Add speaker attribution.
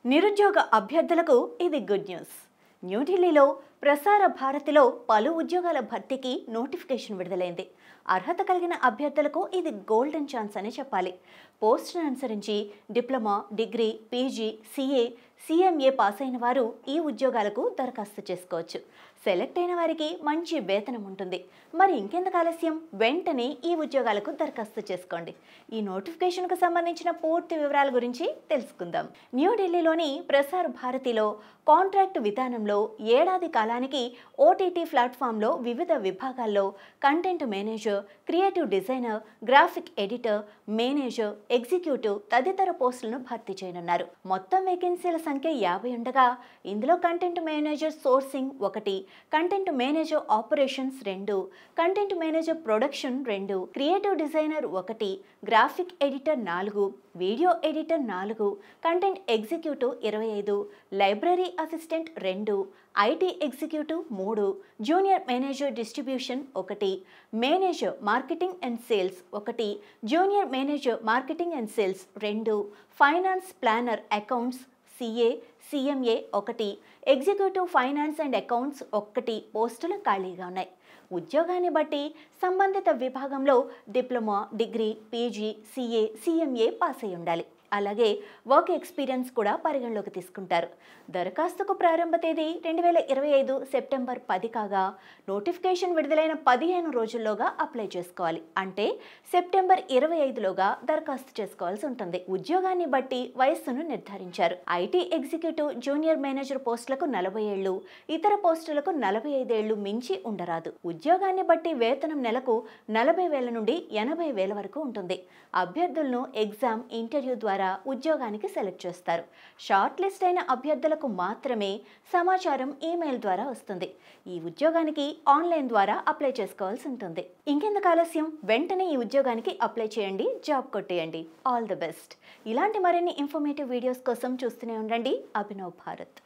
Speaker 1: నిరుద్యోగ అభ్యర్థులకు ఇది గుడ్ న్యూస్. న్యూఢిల్లీలో ప్రసార భారతిలో పలు ఉద్యోగాల భర్తీకి నోటిఫికేషన్ విడుదలైంది. అర్హత కలిగిన అభ్యర్థులకు ఇది గోల్డెన్ ఛాన్స్ అని చెప్పాలి. పోస్టును అనుసరించి diploma, degree, PG, CA, CMA pass అయిన వారు ఈ ఉద్యోగాలకు దరఖాస్తు చేసుకోవచ్చు. సెలెక్ట్ అయిన వారికి మంచి వేతనం ఉంటుంది. మరి ఇంకెందుకు ఆలస్యం, వెంటనే ఈ ఉద్యోగాలకు దరఖాస్తు చేసుకోండి. ఈ నోటిఫికేషన్కు సంబంధించిన పూర్తి వివరాల గురించి తెలుసుకుందాం. న్యూఢిల్లీలోని ప్రసార భారతిలో కాంట్రాక్ట్ విధానంలో ఏడాది కాలానికి ఓటీటీ ప్లాట్ఫామ్లో వివిధ విభాగాల్లో content manager, creative designer, graphic editor, manager, executive తదితర పోస్టులను భర్తీ చేయనున్నారు. మొత్తం వేకెన్సీల సంఖ్య 50 ఉండగా ఇందులో content manager sourcing 1, content manager operations 2, content manager production 2, creative designer 1, graphic editor 4, video editor 4, content executive 25, library assistant 2, IT executive 3, junior manager distribution 1, manager marketing and sales 1, junior manager marketing and sales 2, finance planner accounts CA, CMA 1, executive finance and accounts 1 పోస్టులు ఖాళీగా ఉన్నాయి. ఉద్యోగాన్ని బట్టి సంబంధిత విభాగంలో diploma, degree, PG, CA, CMA pass అయి ఉండాలి. అలాగే వర్క్ ఎక్స్పీరియన్స్ కూడా పరిగణలోకి తీసుకుంటారు. దరఖాస్తుకు ప్రారంభ తేదీ 2025 సెప్టెంబర్ 10 కాగా నోటిఫికేషన్ విడుదలైన 15 రోజుల్లోగా అప్లై చేసుకోవాలి. అంటే సెప్టెంబర్ 25లోగా దరఖాస్తు చేసుకోవాల్సి ఉంటుంది. ఉద్యోగాన్ని బట్టి వయస్సును నిర్ధారించారు. ఐటీ ఎగ్జిక్యూటివ్, జూనియర్ మేనేజర్ పోస్టులకు 40 ఏళ్లు, ఇతర పోస్టులకు 45 ఏళ్లు మించి ఉండరాదు. ఉద్యోగాన్ని బట్టి వేతనం నెలకు 40,000 నుండి 80,000 వరకు ఉంటుంది. అభ్యర్థులను ఎగ్జామ్, ఇంటర్వ్యూ ద్వారా ఉద్యోగానికి సెలెక్ట్ చేస్తారు. షార్ట్ లిస్ట్ అయిన అభ్యర్థులకు మాత్రమే సమాచారం ఈమెయిల్ ద్వారా వస్తుంది. ఈ ఉద్యోగానికి ఆన్లైన్ ద్వారా అప్లై చేసుకోవాల్సి ఉంటుంది. ఇంకెందుకు ఆలస్యం, వెంటనే ఈ ఉద్యోగానికి అప్లై చేయండి, జాబ్ కొట్టేయండి. All the best. ఇలాంటి మరిన్ని ఇన్ఫర్మేటివ్ వీడియోస్ కోసం చూస్తూనే ఉండండి అభినవ్ భారత్.